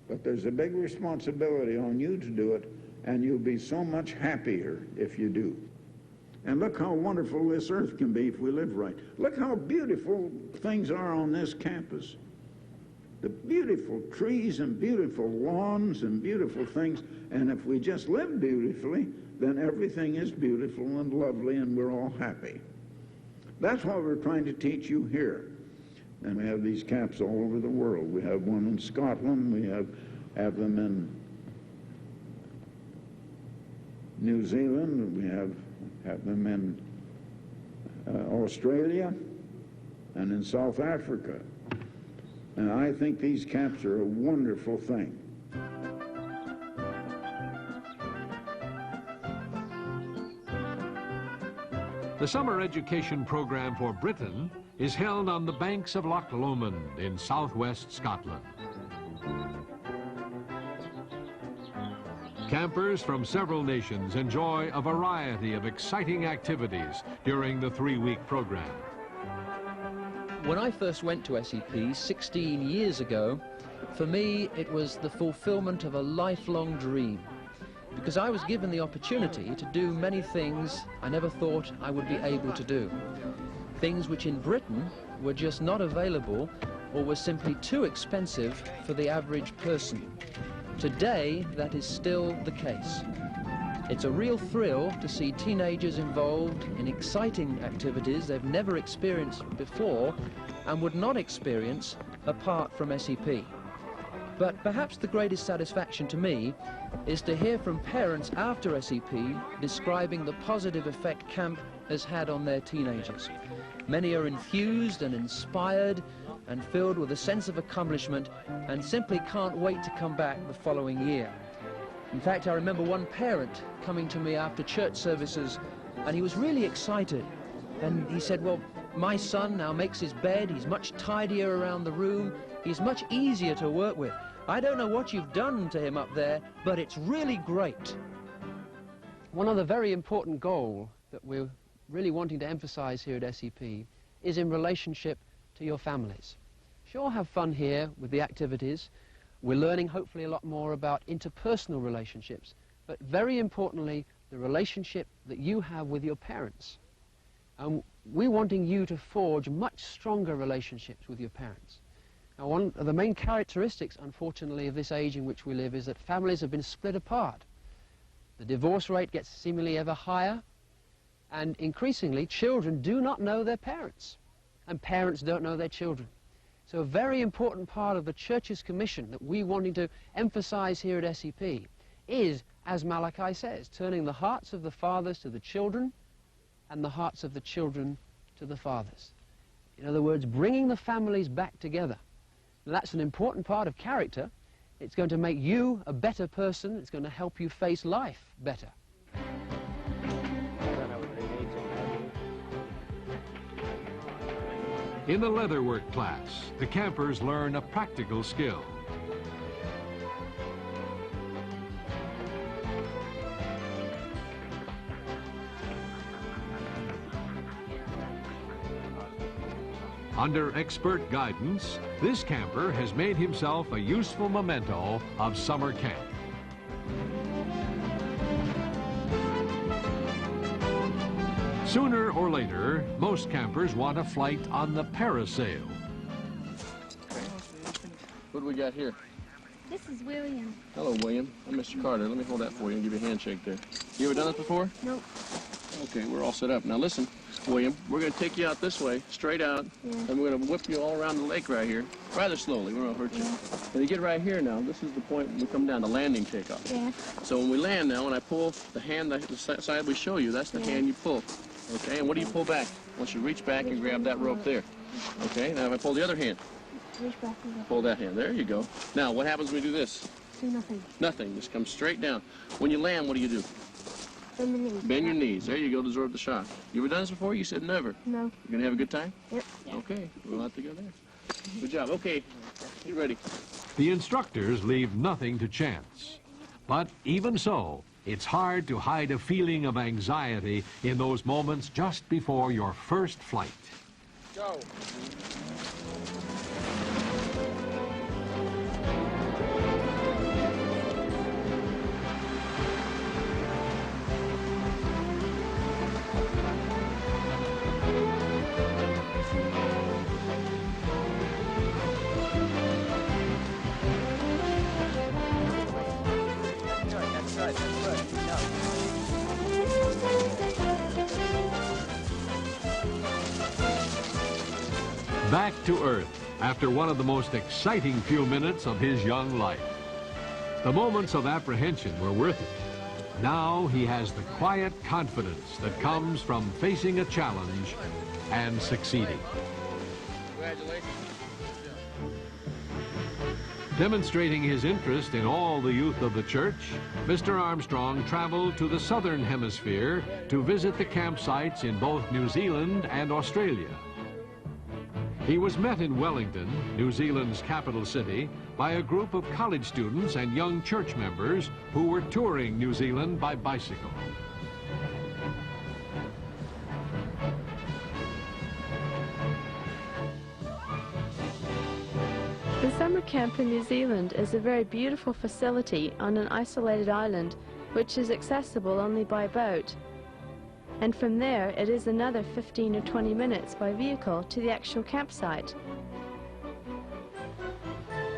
B: But there's a big responsibility on you to do it, and you'll be so much happier if you do. And look how wonderful this earth can be if we live right. Look how beautiful things are on this campus. The beautiful trees and beautiful lawns and beautiful things. And if we just live beautifully, then everything is beautiful and lovely and we're all happy. That's what we're trying to teach you here. And we have these camps all over the world. We have one in Scotland. We have them in New Zealand. We have them in Australia and in South Africa. And I think these camps are a wonderful thing.
A: The summer education program for Britain is held on the banks of Loch Lomond in southwest Scotland. Campers from several nations enjoy a variety of exciting activities during the 3-week program.
P: When I first went to SEP 16 years ago, for me it was the fulfillment of a lifelong dream, because I was given the opportunity to do many things I never thought I would be able to do. Things which in Britain were just not available or were simply too expensive for the average person. Today, that is still the case. It's a real thrill to see teenagers involved in exciting activities they've never experienced before and would not experience apart from SEP. But perhaps the greatest satisfaction to me is to hear from parents after SEP describing the positive effect camp has had on their teenagers. Many are enthused and inspired and filled with a sense of accomplishment and simply can't wait to come back the following year. In fact, I remember one parent coming to me after church services, and he was really excited. And he said, well, my son now makes his bed, he's much tidier around the room, he's much easier to work with. I don't know what you've done to him up there, but it's really great.
Q: One other very important goal that we're really wanting to emphasize here at SEP is in relationship to your families. Sure, have fun here with the activities. We're learning hopefully a lot more about interpersonal relationships, but very importantly, the relationship that you have with your parents. And we're wanting you to forge much stronger relationships with your parents. Now, one of the main characteristics, unfortunately, of this age in which we live is that families have been split apart. The divorce rate gets seemingly ever higher, and increasingly, children do not know their parents, and parents don't know their children. So a very important part of the church's commission that we're wanting to emphasize here at SEP is, as Malachi says, turning the hearts of the fathers to the children and the hearts of the children to the fathers. In other words, bringing the families back together. Now, that's an important part of character. It's going to make you a better person. It's going to help you face life better.
A: In the leatherwork class, the campers learn a practical skill. Under expert guidance, this camper has made himself a useful memento of summer camp. Sooner or later, most campers want a flight on the parasail.
R: What do we got here?
H: This is William.
R: Hello, William. I'm Mr. Carter. Let me hold that for you and give you a handshake there. You ever done this before?
H: Nope.
R: Okay, we're all set up. Now listen, William, we're going to take you out this way, straight out, and we're going to whip you all around the lake right here, rather slowly. We're going to hurt you. When you get right here now, this is the point when we come down to landing takeoff.
H: Yeah.
R: So when we land now, when I pull the hand, the side we show you, that's the hand you pull. Okay, and what do you pull back? Once you reach back and grab that rope there. Okay, now if I pull the other hand,
H: Reach back and
R: pull that hand. There you go. Now, what happens when we do this?
H: do nothing.
R: Nothing. Just come straight down. When you land, what do?
H: Bend the knees.
R: Bend your knees. There you go to absorb the shock. You ever done this before? You said never.
H: No.
R: You gonna have a good time?
H: Yep.
R: Okay, we'll have to go there. Good job. Okay, get ready.
A: The instructors leave nothing to chance. But even so, it's hard to hide a feeling of anxiety in those moments just before your first flight.
R: Go.
A: Back to Earth after one of the most exciting few minutes of his young life. The moments of apprehension were worth it. Now he has the quiet confidence that comes from facing a challenge and succeeding.
R: Congratulations.
A: Demonstrating his interest in all the youth of the church, Mr. Armstrong traveled to the southern hemisphere to visit the campsites in both New Zealand and Australia. He was met in Wellington, New Zealand's capital city, by a group of college students and young church members who were touring New Zealand by bicycle.
S: The summer camp in New Zealand is a very beautiful facility on an isolated island which is accessible only by boat. And from there it is another 15 or 20 minutes by vehicle to the actual campsite.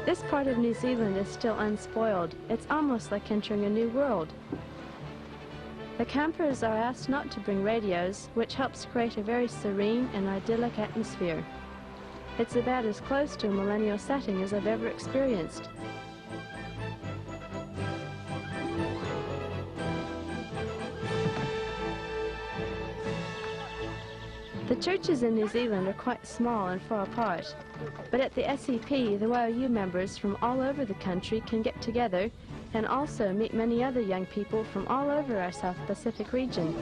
S: This part of New Zealand is still unspoiled. It's almost like entering a new world. The campers are asked not to bring radios, which helps create a very serene and idyllic atmosphere. It's about as close to a millennial setting as I've ever experienced. The churches in New Zealand are quite small and far apart, but at the SEP, the YOU members from all over the country can get together and also meet many other young people from all over our South Pacific region.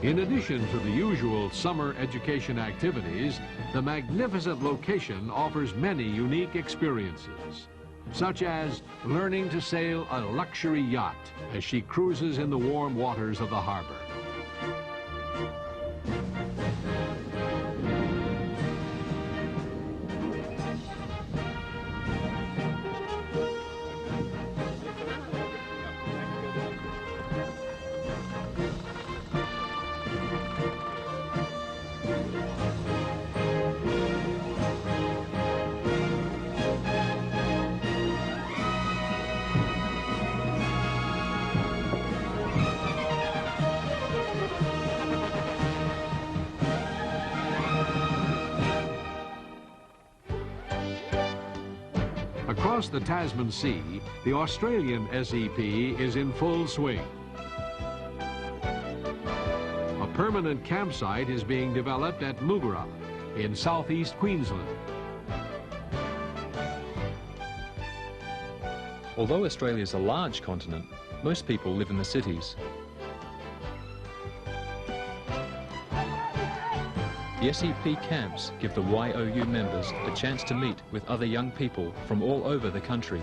A: In addition to the usual summer education activities, the magnificent location offers many unique experiences, such as learning to sail a luxury yacht as she cruises in the warm waters of the harbor. Across the Tasman Sea, the Australian SEP is in full swing. A permanent campsite is being developed at Mugara in southeast Queensland.
T: Although Australia is a large continent, most people live in the cities. The SEP camps give the YOU members a chance to meet with other young people from all over the country.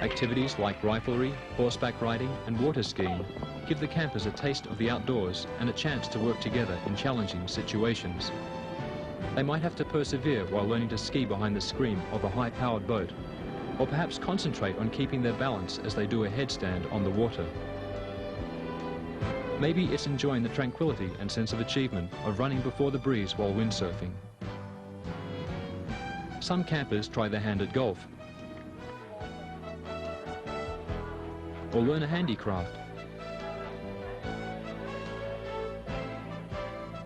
T: Activities like riflery, horseback riding and water skiing give the campers a taste of the outdoors and a chance to work together in challenging situations. They might have to persevere while learning to ski behind the screen of a high-powered boat, or perhaps concentrate on keeping their balance as they do a headstand on the water. Maybe it's enjoying the tranquility and sense of achievement of running before the breeze while windsurfing. Some campers try their hand at golf, or learn a handicraft,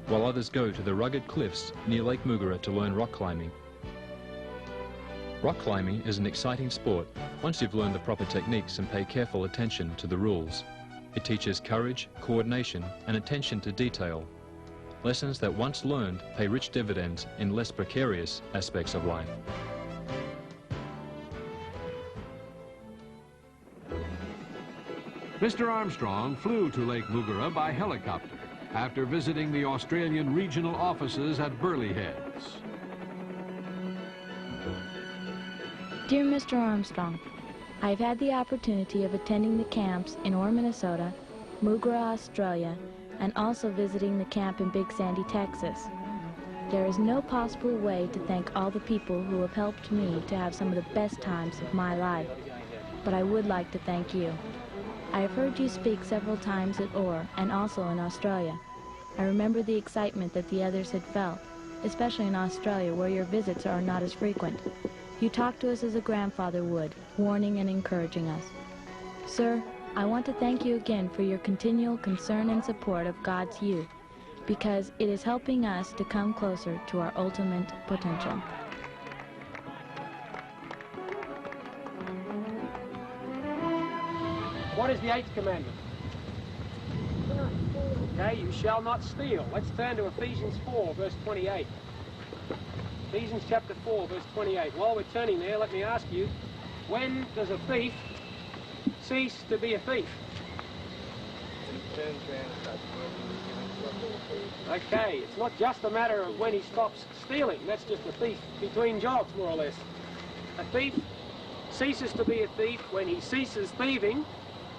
T: while others go to the rugged cliffs near Lake Mugara to learn rock climbing. Rock climbing is an exciting sport once you've learned the proper techniques and pay careful attention to the rules. It teaches courage, coordination and attention to detail. Lessons that once learned pay rich dividends in less precarious aspects of life.
A: Mr. Armstrong flew to Lake Mugara by helicopter after visiting the Australian regional offices at Burleigh Heads.
H: Dear Mr. Armstrong, I've had the opportunity of attending the camps in Orr, Minnesota, Mugara, Australia, and also visiting the camp in Big Sandy, Texas. There is no possible way to thank all the people who have helped me to have some of the best times of my life, but I would like to thank you. I have heard you speak several times at Orr and also in Australia. I remember the excitement that the others had felt, especially in Australia where your visits are not as frequent. You talk to us as a grandfather would, warning and encouraging us. Sir, I want to thank you again for your continual concern and support of God's youth, because it is helping us to come closer to our ultimate potential.
U: What is the 8th commandment? Okay, you shall not steal. Let's turn to Ephesians 4, verse 28. Ephesians chapter 4, verse 28. While we're turning there, let me ask you, when does a thief cease to be a thief? Okay, it's not just a matter of when he stops stealing. That's just a thief between jobs, more or less. A thief ceases to be a thief when he ceases thieving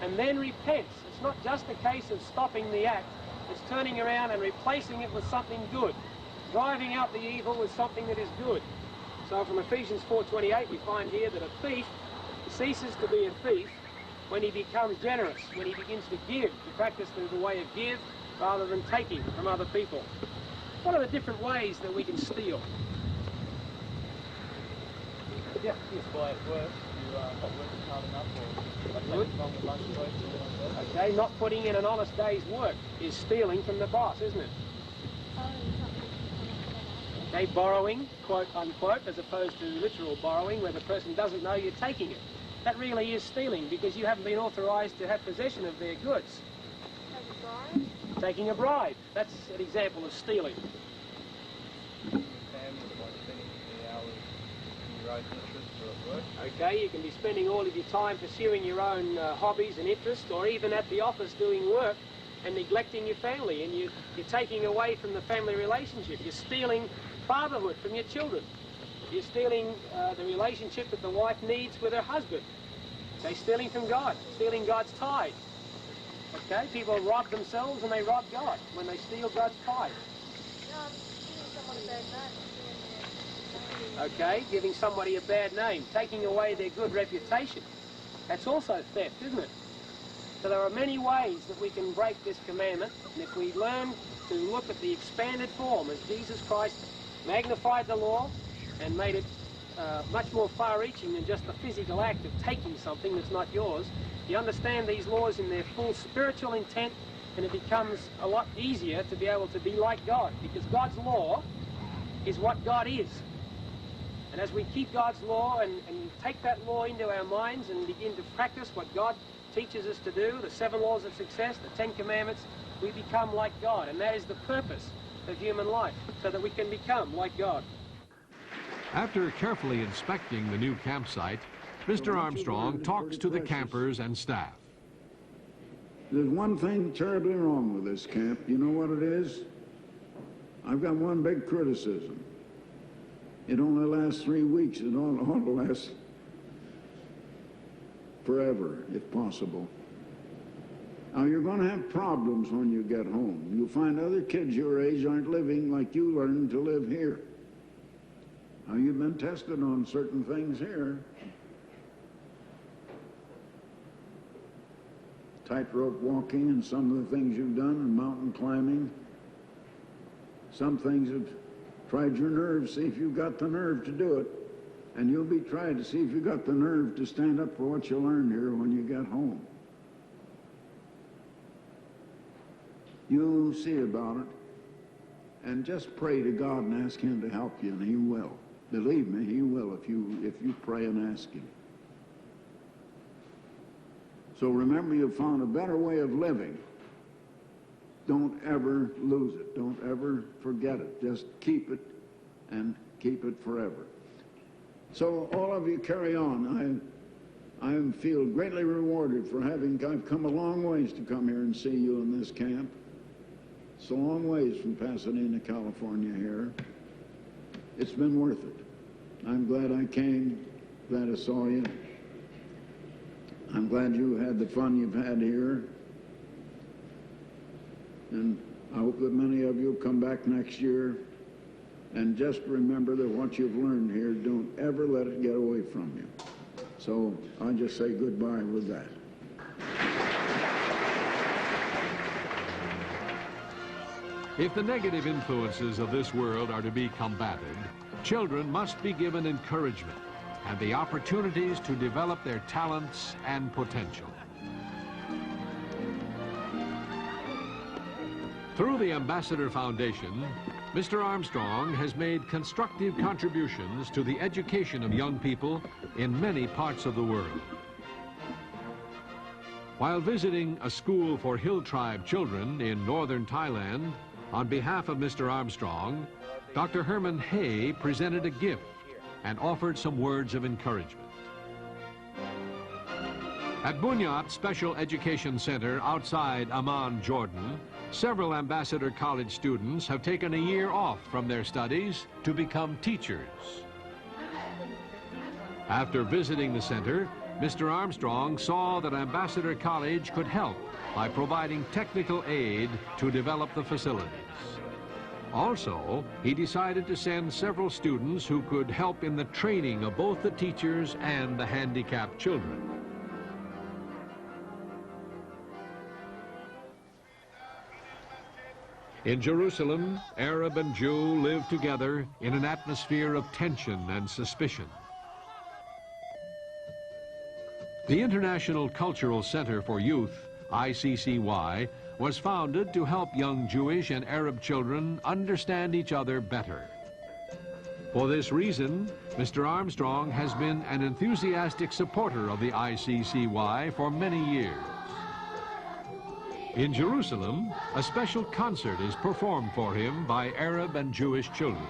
U: and then repents. It's not just a case of stopping the act. It's turning around and replacing it with something good. Driving out the evil with something that is good. So from Ephesians 4:28 we find here that a thief ceases to be a thief when he becomes generous, when he begins to give, to practice the way of give rather than taking from other people. What are the different ways that we can steal?
V: Yeah, just by at work, you not working hard enough or taking from the lunch break or something like that.
U: Okay, not putting in an honest day's work is stealing from the boss, isn't it? Okay, borrowing, quote unquote, as opposed to literal borrowing where the person doesn't know you're taking it. That really is stealing because you haven't been authorized to have possession of their goods. Taking a bribe. That's an example of stealing. Okay, you can be spending all of your time pursuing your own hobbies and interests, or even at the office doing work and neglecting your family, and you're taking away from the family relationship. You're stealing fatherhood from your children. You're stealing the relationship that the wife needs with her husband. They're stealing from God, stealing God's tithe. Okay, people rob themselves and they rob God when they steal God's tithe. Okay, giving somebody a bad name, taking away their good reputation. That's also theft, isn't it? So there are many ways that we can break this commandment, and if we learn to look at the expanded form as Jesus Christ magnified the law and made it much more far-reaching than just the physical act of taking something that's not yours, you understand these laws in their full spiritual intent, and it becomes a lot easier to be able to be like God, because God's law is what God is. And as we keep God's law and take that law into our minds and begin to practice what God teaches us to do, the 7 laws of success, the 10 commandments, we become like God. And that is the purpose of human life, so that we can become like God.
A: After carefully inspecting the new campsite, Mr. Armstrong talks to the campers and staff.
B: There's one thing terribly wrong with this camp. You know what it is? I've got one big criticism. It only lasts 3 weeks. It ought to last forever, if possible. Now, you're going to have problems when you get home. You'll find other kids your age aren't living like you learned to live here. Now, you've been tested on certain things here. Tightrope walking and some of the things you've done, and mountain climbing. Some things have tried your nerves, see if you've got the nerve to do it. And you'll be tried to see if you've got the nerve to stand up for what you learned here when you get home. You'll see about it. And just pray to God and ask Him to help you, and He will. Believe me, He will if you pray and ask Him. So remember, you've found a better way of living. Don't ever lose it. Don't ever forget it. Just keep it, and keep it forever. So all of you carry on. I feel greatly rewarded for I've come a long ways to come here and see you in this camp. It's a long ways from Pasadena, California here. It's been worth it. I'm glad I came, glad I saw you. I'm glad you had the fun you've had here. And I hope that many of you will come back next year. And just remember that what you've learned here, don't ever let it get away from you. So I'll just say goodbye with that.
A: If the negative influences of this world are to be combated, children must be given encouragement and the opportunities to develop their talents and potential. Through the Ambassador Foundation, Mr. Armstrong has made constructive contributions to the education of young people in many parts of the world. While visiting a school for Hill Tribe children in northern Thailand, on behalf of Mr. Armstrong, Dr. Herman Hay presented a gift and offered some words of encouragement. At Bunyat Special Education Center outside Amman, Jordan, several Ambassador College students have taken a year off from their studies to become teachers. After visiting the center, Mr. Armstrong saw that Ambassador College could help by providing technical aid to develop the facilities. Also, he decided to send several students who could help in the training of both the teachers and the handicapped children. In Jerusalem, Arab and Jew live together in an atmosphere of tension and suspicion. The International Cultural Center for Youth, ICCY, was founded to help young Jewish and Arab children understand each other better. For this reason, Mr. Armstrong has been an enthusiastic supporter of the ICCY for many years. In Jerusalem, a special concert is performed for him by Arab and Jewish children.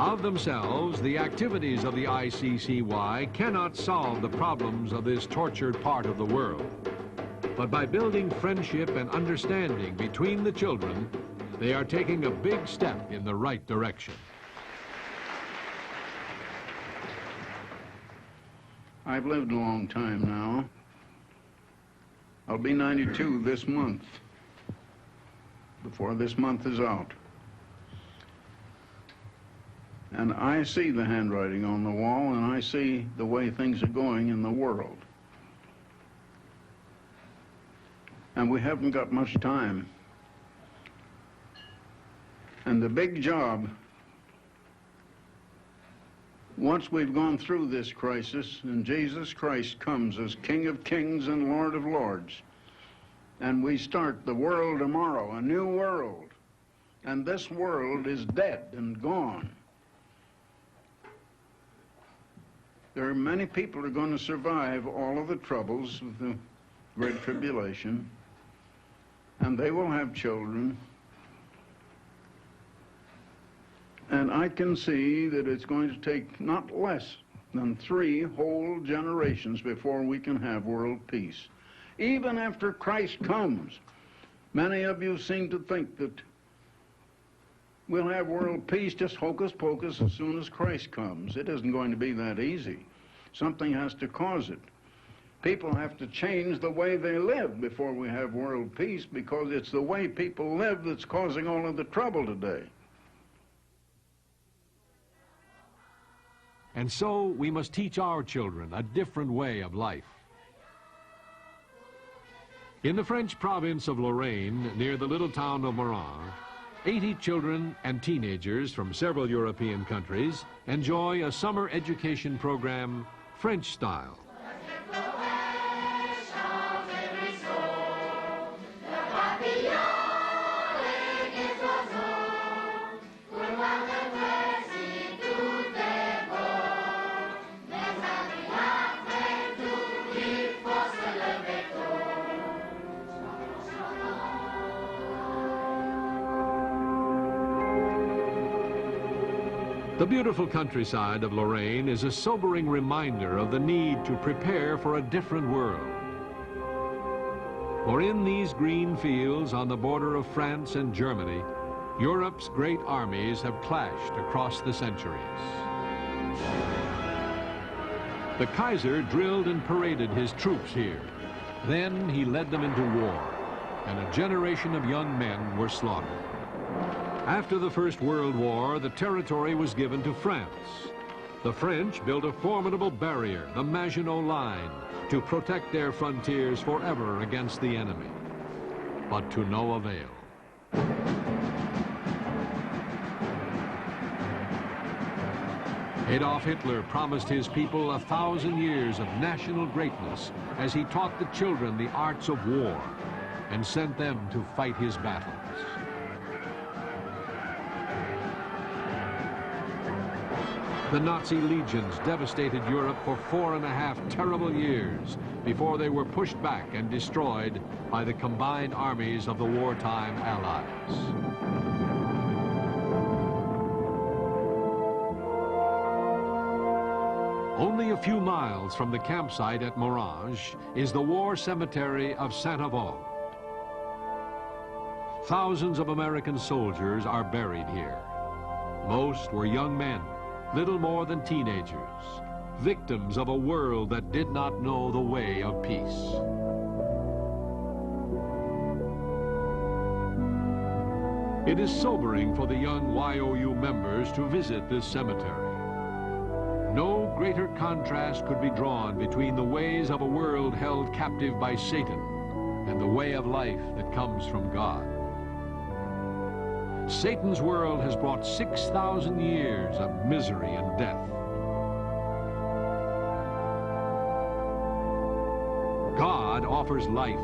A: Of themselves, the activities of the ICCY cannot solve the problems of this tortured part of the world. But by building friendship and understanding between the children, they are taking a big step in the right direction.
B: I've lived a long time now. I'll be 92 this month, before this month is out. And I see the handwriting on the wall, and I see the way things are going in the world. And we haven't got much time. And the big job, once we've gone through this crisis, and Jesus Christ comes as King of Kings and Lord of Lords, and we start the world tomorrow, a new world, and this world is dead and gone. There are many people who are going to survive all of the troubles of the Great Tribulation, and they will have children. And I can see that it's going to take not less than 3 whole generations before we can have world peace. Even after Christ comes, many of you seem to think that we'll have world peace just hocus pocus as soon as Christ comes. It isn't going to be that easy. Something has to cause it. People have to change the way they live before we have world peace, because it's the way people live that's causing all of the trouble today.
A: And so we must teach our children a different way of life. In the French province of Lorraine, near the little town of Morin, 80 children and teenagers from several European countries enjoy a summer education program, French style. The beautiful countryside of Lorraine is a sobering reminder of the need to prepare for a different world. For in these green fields on the border of France and Germany, Europe's great armies have clashed across the centuries. The Kaiser drilled and paraded his troops here. Then he led them into war, and a generation of young men were slaughtered. After the First World War, the territory was given to France. The French built a formidable barrier, the Maginot Line, to protect their frontiers forever against the enemy. But to no avail. Adolf Hitler promised his people 1,000 years of national greatness as he taught the children the arts of war and sent them to fight his battles. The Nazi legions devastated Europe for 4.5 terrible years before they were pushed back and destroyed by the combined armies of the wartime Allies. Only a few miles from the campsite at Morange is the war cemetery of Saint-Avold. Thousands of American soldiers are buried here. Most were young men, little more than teenagers, victims of a world that did not know the way of peace. It is sobering for the young YOU members to visit this cemetery. No greater contrast could be drawn between the ways of a world held captive by Satan and the way of life that comes from God. Satan's world has brought 6,000 years of misery and death. God offers life,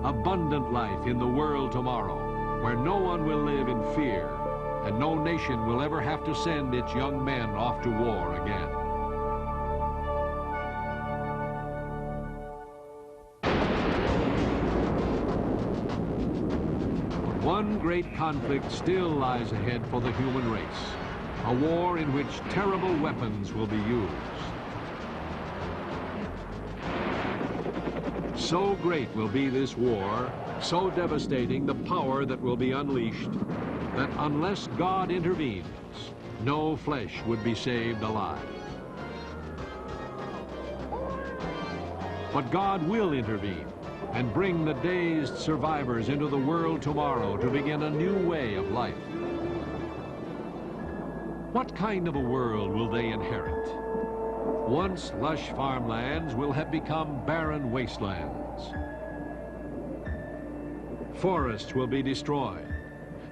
A: abundant life in the world tomorrow, where no one will live in fear, and no nation will ever have to send its young men off to war again. One great conflict still lies ahead for the human race, a war in which terrible weapons will be used. So great will be this war, so devastating the power that will be unleashed, that unless God intervenes, no flesh would be saved alive. But God will intervene and bring the dazed survivors into the world tomorrow to begin a new way of life. What kind of a world will they inherit? Once lush farmlands will have become barren wastelands. Forests will be destroyed.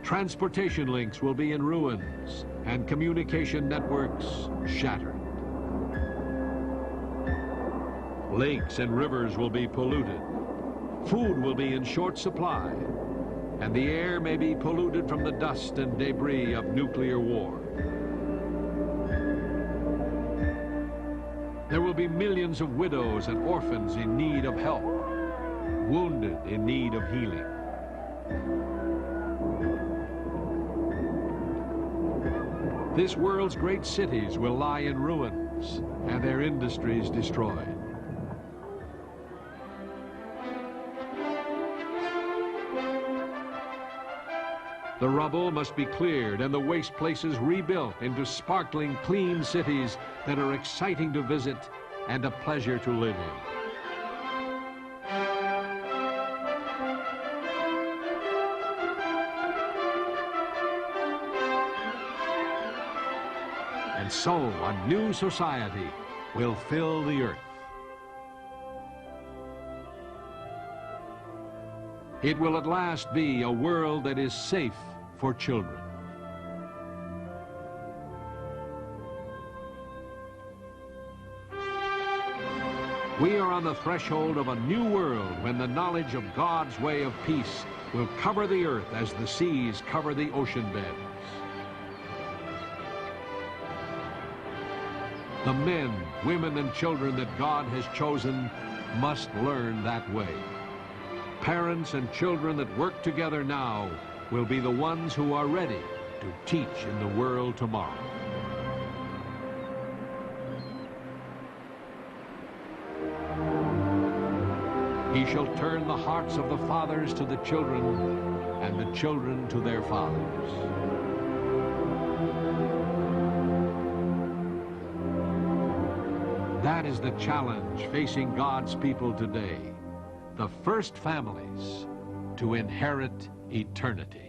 A: Transportation links will be in ruins, and communication networks shattered. Lakes and rivers will be polluted. Food will be in short supply, and the air may be polluted from the dust and debris of nuclear war. There will be millions of widows and orphans in need of help, wounded in need of healing. This world's great cities will lie in ruins and their industries destroyed. The rubble must be cleared and the waste places rebuilt into sparkling, clean cities that are exciting to visit and a pleasure to live in. And so a new society will fill the earth. It will at last be a world that is safe for children. We are on the threshold of a new world when the knowledge of God's way of peace will cover the earth as the seas cover the ocean beds. The men, women, and children that God has chosen must learn that way. Parents and children that work together now will be the ones who are ready to teach in the world tomorrow. He shall turn the hearts of the fathers to the children, and the children to their fathers. That is the challenge facing God's people today. The first families to inherit eternity.